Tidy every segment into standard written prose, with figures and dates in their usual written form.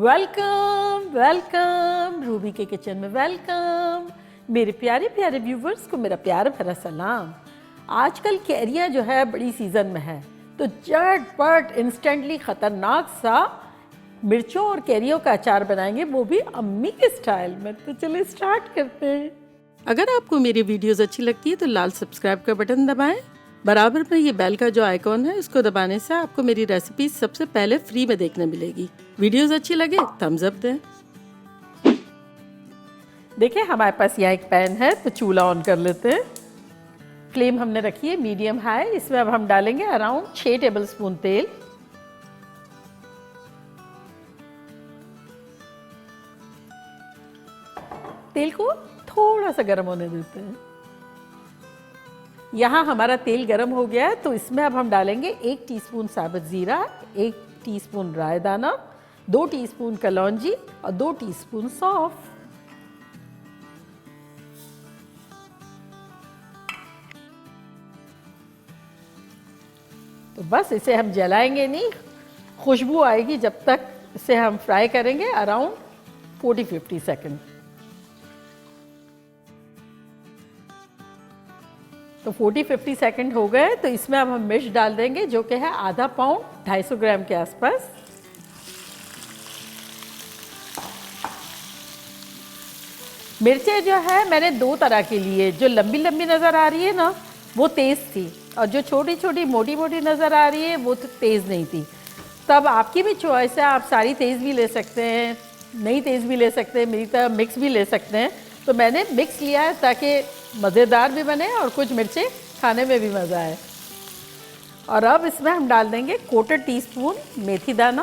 Welcome welcome Ruby के kitchen में welcome. मेरे प्यारे प्यारे व्यूवर्स को मेरा प्यार भरा सलाम। आजकल कैरियाँ जो है बड़ी सीज़न में है, तो झटपट इंस्टेंटली ख़तरनाक सा मिर्चों और कैरियों का अचार बनाएंगे, वो भी अम्मी के स्टाइल में। तो चलिए स्टार्ट करते हैं। अगर आपको मेरी वीडियोस अच्छी लगती है तो लाल सब्सक्राइब का बटन दबाएं। बराबर में ये बेल का जो आइकॉन है इसको दबाने से आपको मेरी रेसिपी सबसे पहले फ्री में देखने मिलेगी। वीडियोस अच्छी लगे थम्स अप दें। देखिए हमारे पास यहाँ एक पैन है, तो चूल्हा ऑन कर लेते हैं। फ्लेम हमने रखी है मीडियम हाई। इसमें अब हम डालेंगे अराउंड 6 टेबलस्पून तेल। तेल को थोड़ा सा गर्म होने देते हैं। यहाँ हमारा तेल गर्म हो गया है, तो इसमें अब हम डालेंगे 1 टीस्पून साबुत जीरा, 1 टीस्पून राई दाना, 2 टीस्पून कलौंजी और 2 टीस्पून सौंफ। तो बस इसे हम जलाएंगे नहीं, खुशबू आएगी जब तक इसे हम फ्राई करेंगे अराउंड 40-50 सेकेंड। तो 40-50 सेकेंड हो गए, तो इसमें अब हम मिर्च डाल देंगे जो कि है आधा पाउंड, 250 ग्राम के आसपास। मिर्चें जो है मैंने 2 तरह की ली है। जो लंबी लंबी नज़र आ रही है ना, वो तेज़ थी, और जो छोटी छोटी मोटी मोटी नज़र आ रही है वो तो तेज़ नहीं थी। तब आपकी भी चॉइस है, आप सारी तेज़ भी ले सकते हैं, नहीं तेज़ भी ले सकते हैं, मेरी तरह मिक्स भी ले सकते हैं। तो मैंने मिक्स लिया है ताकि मज़ेदार भी बने और कुछ मिर्चें खाने में भी मज़ा आए। और अब इसमें हम डाल देंगे 1/4 टीस्पून मेथी दाना,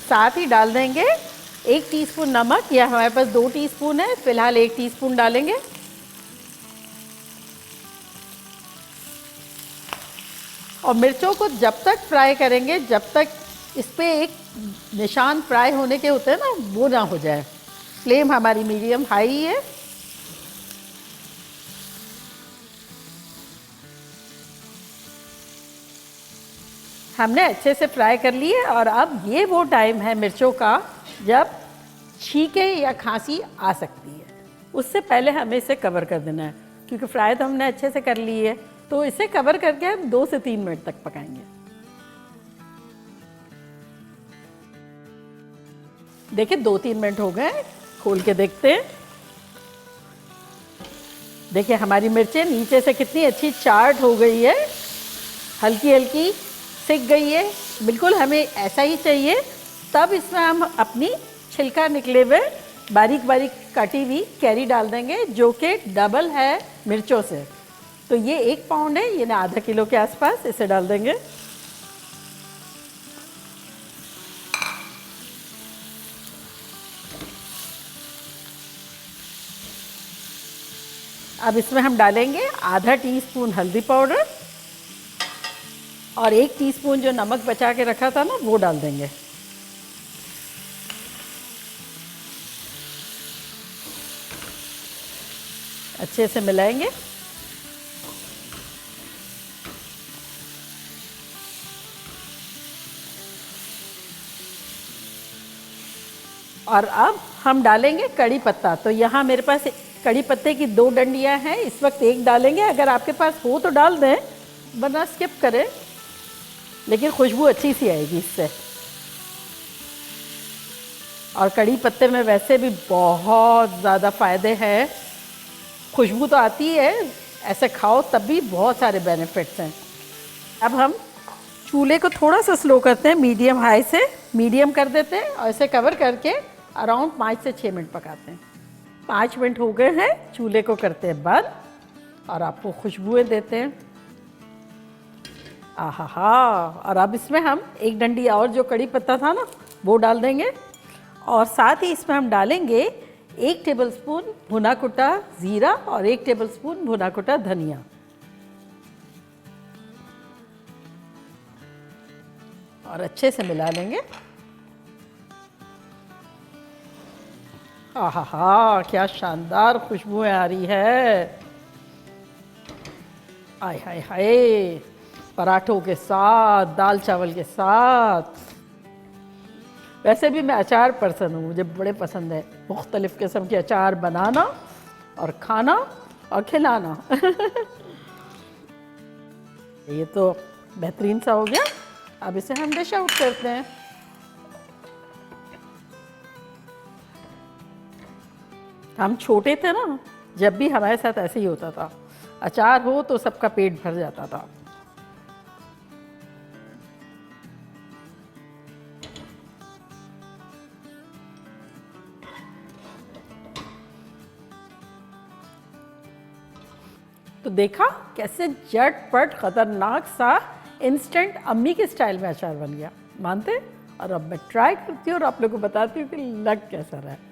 साथ ही डाल देंगे 1 टीस्पून नमक। यह हमारे पास 2 टीस्पून है, फिलहाल 1 टीस्पून डालेंगे। और मिर्चों को जब तक फ्राई करेंगे जब तक इस पे एक निशान फ्राई होने के होते हैं ना, वो ना हो जाए। फ्लेम हमारी मीडियम हाई है। हमने अच्छे से फ्राई कर लिए, और अब ये वो टाइम है मिर्चों का जब छींके या खांसी आ सकती है। उससे पहले हमें इसे कवर कर देना है, क्योंकि फ्राई तो हमने अच्छे से कर ली है। तो इसे कवर करके हम 2 से 3 मिनट तक पकाएंगे। देखिए 2-3 मिनट हो गए, खोल के देखते हैं। देखिए हमारी मिर्चें नीचे से कितनी अच्छी चाट हो गई है, हल्की हल्की सिक गई है। बिल्कुल हमें ऐसा ही चाहिए। तब इसमें हम अपनी छिलका निकले हुए बारीक बारीक काटी हुई कैरी डाल देंगे, जो कि डबल है मिर्चों से। तो ये 1 पाउंड है, ये ना आधा किलो के आसपास। इसे डाल देंगे। अब इसमें हम डालेंगे आधा टीस्पून हल्दी पाउडर, और 1 टीस्पून जो नमक बचा के रखा था ना, वो डाल देंगे। अच्छे से मिलाएंगे। और अब हम डालेंगे कड़ी पत्ता। तो यहाँ मेरे पास कड़ी पत्ते की 2 डंडियाँ हैं, इस वक्त 1 डालेंगे। अगर आपके पास हो तो डाल दें, वरना स्किप करें, लेकिन खुशबू अच्छी सी आएगी इससे। और कड़ी पत्ते में वैसे भी बहुत ज़्यादा फ़ायदे हैं। खुशबू तो आती है, ऐसे खाओ तब भी बहुत सारे बेनिफिट्स हैं। अब हम चूल्हे को थोड़ा सा स्लो करते हैं, मीडियम हाई से मीडियम कर देते हैं, और इसे कवर करके अराउंड 5 से 6 मिनट पकाते हैं। 5 मिनट हो गए हैं, चूल्हे को करते हैं बंद और आपको खुशबुएं देते हैं। आहा। और अब इसमें हम 1 डंडी और जो कड़ी पत्ता था ना, वो डाल देंगे। और साथ ही इसमें हम डालेंगे 1 टेबलस्पून भुना कुटा जीरा और 1 टेबलस्पून भुना कुटा धनिया। और अच्छे से मिला लेंगे। आहा, क्या शानदार खुशबुएं आ रही है। आय हाय हाय। पराठों के साथ, दाल चावल के साथ। वैसे भी मैं अचार पर्सन हूँ, मुझे बड़े पसंद है मुख्तलिफ़ किस्म के अचार बनाना और खाना और खिलाना। ये तो बेहतरीन सा हो गया। अब इसे हम डिश आउट करते हैं। हम छोटे थे ना, जब भी हमारे साथ ऐसे ही होता था, अचार हो तो सबका पेट भर जाता था। तो देखा कैसे झटपट खतरनाक सा इंस्टेंट अम्मी के स्टाइल में अचार बन गया, मानते? और अब मैं ट्राई करती हूँ और आप लोगों को बताती हूँ कि लग कैसा रहा है।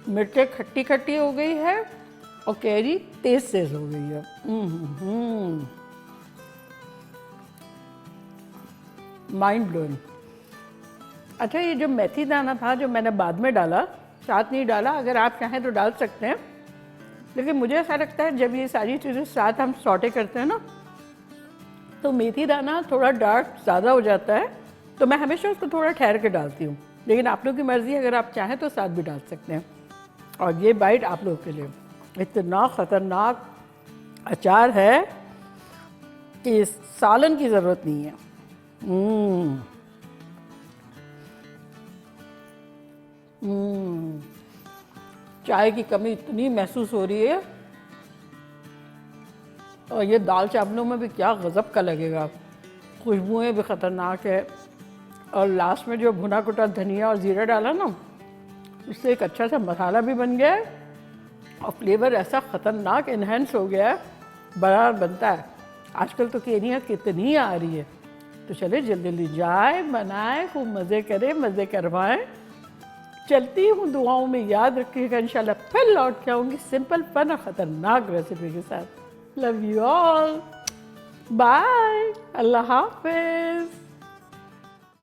मिर्चें खट्टी खट्टी हो गई है और कैरी तेज तेज हो गई है। Mind blowing. अच्छा, ये जो मेथी दाना था जो मैंने बाद में डाला, साथ नहीं डाला, अगर आप चाहें तो डाल सकते हैं, लेकिन मुझे ऐसा लगता है जब ये सारी चीज़ें साथ हम सौटे करते हैं ना, तो मेथी दाना थोड़ा डार्क ज़्यादा हो जाता है, तो मैं हमेशा उसको थोड़ा ठहर के डालती हूँ। लेकिन आप लोग की मर्ज़ी, अगर आप चाहें तो साथ भी डाल सकते हैं। और ये बाइट आप लोगों के लिए इतना ख़तरनाक अचार है कि सालन की ज़रूरत नहीं है। चाय की कमी इतनी महसूस हो रही है, और ये दाल चावलों में भी क्या गज़ब का लगेगा। खुशबुएं भी ख़तरनाक है, और लास्ट में जो भुना कुटा धनिया और ज़ीरा डाला ना, उससे एक अच्छा सा मसाला भी बन गया है और फ्लेवर ऐसा ख़तरनाक इन्हेंस हो गया है, बड़ा बनता है। आजकल तो केनिया कितनी आ रही है, तो चले जल्दी जल्दी जाए, बनाए, खूब मज़े करें, मज़े करवाएं। चलती हूँ, दुआओं में याद रखिएगा। इंशाल्लाह फिर लौट के आऊँगी सिंपल फन और ख़तरनाक रेसिपी के साथ। लव यू ऑल, बाय, अल्लाह हाफिज़।